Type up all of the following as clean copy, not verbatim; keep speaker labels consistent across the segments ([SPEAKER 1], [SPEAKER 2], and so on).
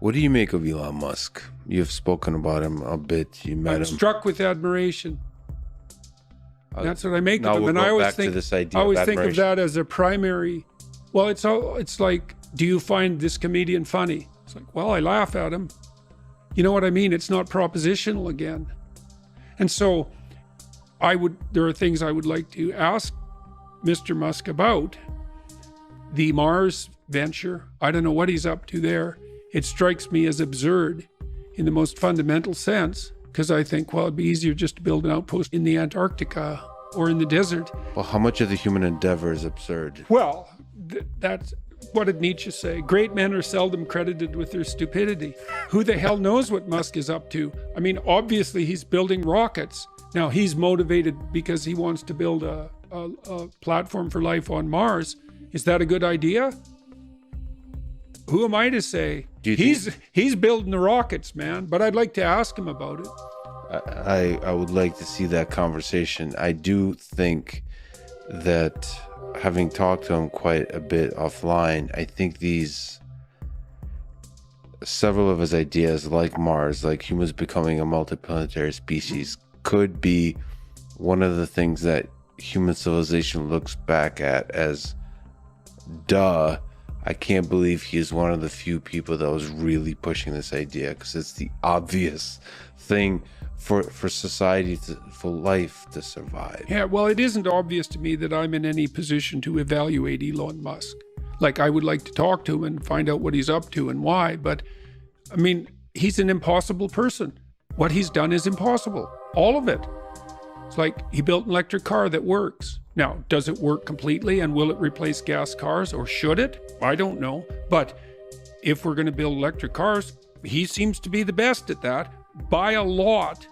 [SPEAKER 1] What do you make of Elon Musk? You've spoken about him a bit. You met him.
[SPEAKER 2] I'm struck with admiration. That's what I make
[SPEAKER 1] now
[SPEAKER 2] of him.
[SPEAKER 1] We'll
[SPEAKER 2] and
[SPEAKER 1] go
[SPEAKER 2] I always
[SPEAKER 1] back
[SPEAKER 2] think
[SPEAKER 1] to this idea
[SPEAKER 2] I always
[SPEAKER 1] of
[SPEAKER 2] think of
[SPEAKER 1] admiration.
[SPEAKER 2] that as a primary. Well, it's like, do you find this comedian funny? It's like, well, I laugh at him. You know what I mean? It's not propositional again. And so there are things I would like to ask Mr. Musk about. The Mars venture, I don't know what he's up to there. It strikes me as absurd in the most fundamental sense, because I think, well, it'd be easier just to build an outpost in the Antarctica or in the desert.
[SPEAKER 1] Well, how much of the human endeavor is absurd?
[SPEAKER 2] Well, that's what did Nietzsche say? Great men are seldom credited with their stupidity. Who the hell knows what Musk is up to? I mean, obviously he's building rockets. Now he's motivated because he wants to build a platform for life on Mars. Is that a good idea? Who am I to say? He's building the rockets, man. But I'd like to ask him about it.
[SPEAKER 1] I would like to see that conversation. I do think that, having talked to him quite a bit offline, I think several of his ideas, like Mars, like humans becoming a multiplanetary species, could be one of the things that human civilization looks back at as, duh, I can't believe he is one of the few people that was really pushing this idea, because it's the obvious thing for society, for life to survive.
[SPEAKER 2] Yeah, well, it isn't obvious to me that I'm in any position to evaluate Elon Musk. Like, I would like to talk to him and find out what he's up to and why, but I mean, he's an impossible person. What he's done is impossible. All of it. It's like he built an electric car that works. Now, does it work completely, and will it replace gas cars, or should it? I don't know. But if we're going to build electric cars, he seems to be the best at that by a lot.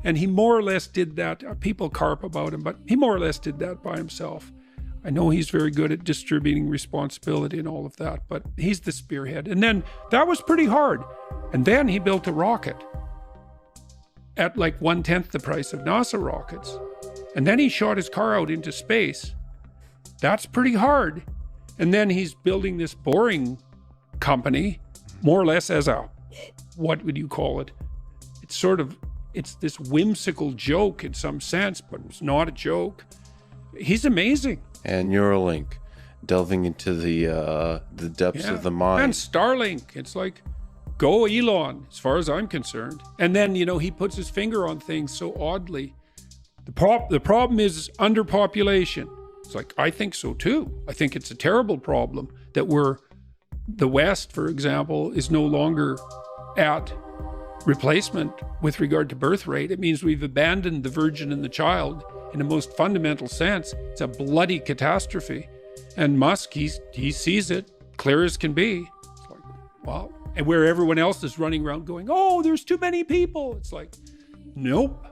[SPEAKER 2] And he more or less did that. People carp about him, but he more or less did that by himself. I know he's very good at distributing responsibility and all of that, but he's the spearhead. And then that was pretty hard. And then he built a rocket at like 1/10 the price of NASA rockets. And then he shot his car out into space. That's pretty hard. And then he's building this boring company, more or less as a, what would you call it? It's this whimsical joke in some sense, but it's not a joke. He's amazing.
[SPEAKER 1] And Neuralink, delving into the depths of the mind.
[SPEAKER 2] And Starlink, it's like, go Elon, as far as I'm concerned. And then, he puts his finger on things so oddly. The problem is underpopulation. It's like, I think so too. I think it's a terrible problem that the West, for example, is no longer at replacement with regard to birth rate. It means we've abandoned the virgin and the child in a most fundamental sense. It's a bloody catastrophe. And Musk, he sees it clear as can be. It's like, wow. And where everyone else is running around going, oh, there's too many people. It's like, nope.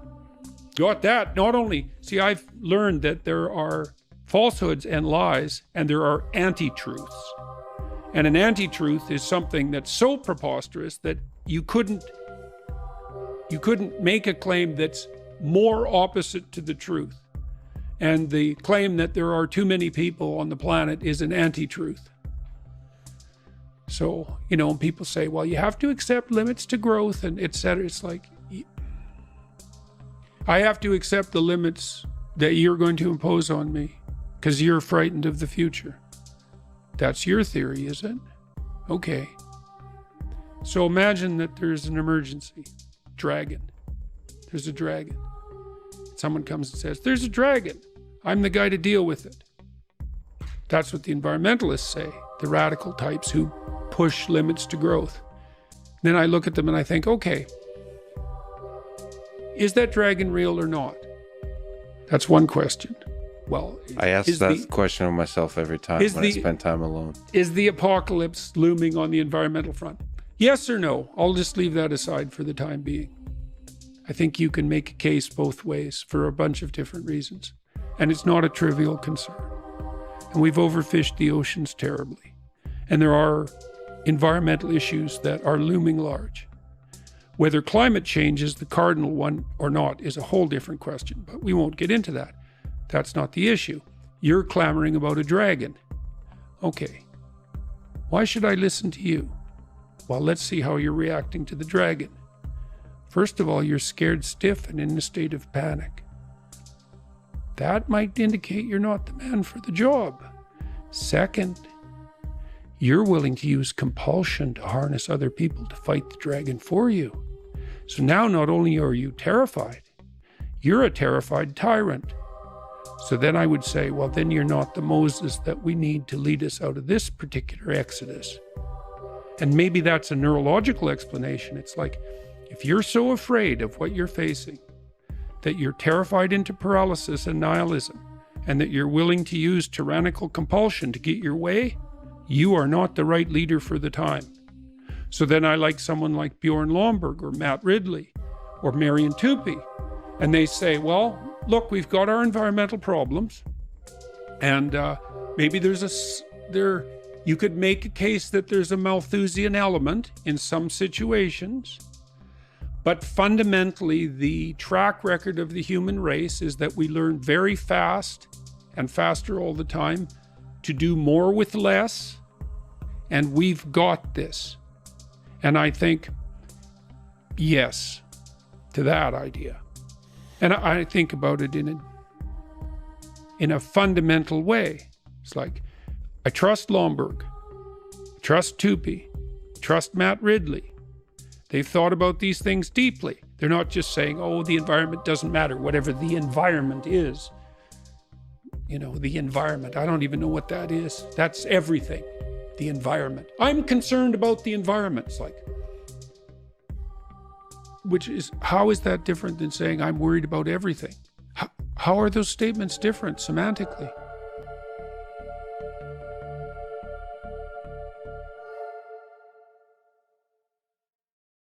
[SPEAKER 2] Got that. Not only, see, I've learned that there are falsehoods and lies, and there are anti-truths. And an anti-truth is something that's so preposterous that you couldn't make a claim that's more opposite to the truth. And the claim that there are too many people on the planet is an anti-truth. So, people say, well, you have to accept limits to growth and et cetera. It's like, I have to accept the limits that you're going to impose on me because you're frightened of the future. That's your theory, is it? Okay. So imagine that there's an emergency. Dragon. There's a dragon. Someone comes and says, there's a dragon. I'm the guy to deal with it. That's what the environmentalists say, the radical types who push limits to growth. Then I look at them and I think, okay, is that dragon real or not? That's one question. Well,
[SPEAKER 1] I ask that question of myself every time when I spend time alone.
[SPEAKER 2] Is the apocalypse looming on the environmental front? Yes or no? I'll just leave that aside for the time being. I think you can make a case both ways for a bunch of different reasons. And it's not a trivial concern. And we've overfished the oceans terribly. And there are environmental issues that are looming large. Whether climate change is the cardinal one or not is a whole different question, but we won't get into that. That's not the issue. You're clamoring about a dragon. Okay. Why should I listen to you? Well, let's see how you're reacting to the dragon. First of all, you're scared stiff and in a state of panic. That might indicate you're not the man for the job. Second, you're willing to use compulsion to harness other people to fight the dragon for you. So now not only are you terrified, you're a terrified tyrant. So then I would say, well, then you're not the Moses that we need to lead us out of this particular exodus. And maybe that's a neurological explanation. It's like, if you're so afraid of what you're facing, that you're terrified into paralysis and nihilism, and that you're willing to use tyrannical compulsion to get your way, you are not the right leader for the time. So then I like someone like Bjorn Lomborg or Matt Ridley or Marion Tupy, and they say, well, look, we've got our environmental problems, and maybe you could make a case that there's a Malthusian element in some situations, but fundamentally the track record of the human race is that we learn very fast and faster all the time to do more with less, and we've got this. And I think yes to that idea. And I think about it in a fundamental way. It's like, I trust Lomborg, trust Tupy, trust Matt Ridley. They've thought about these things deeply. They're not just saying, oh, the environment doesn't matter, whatever the environment is. You know, the environment, I don't even know what that is. That's everything, the environment. I'm concerned about the environment. It's like, how is that different than saying I'm worried about everything? How are those statements different semantically?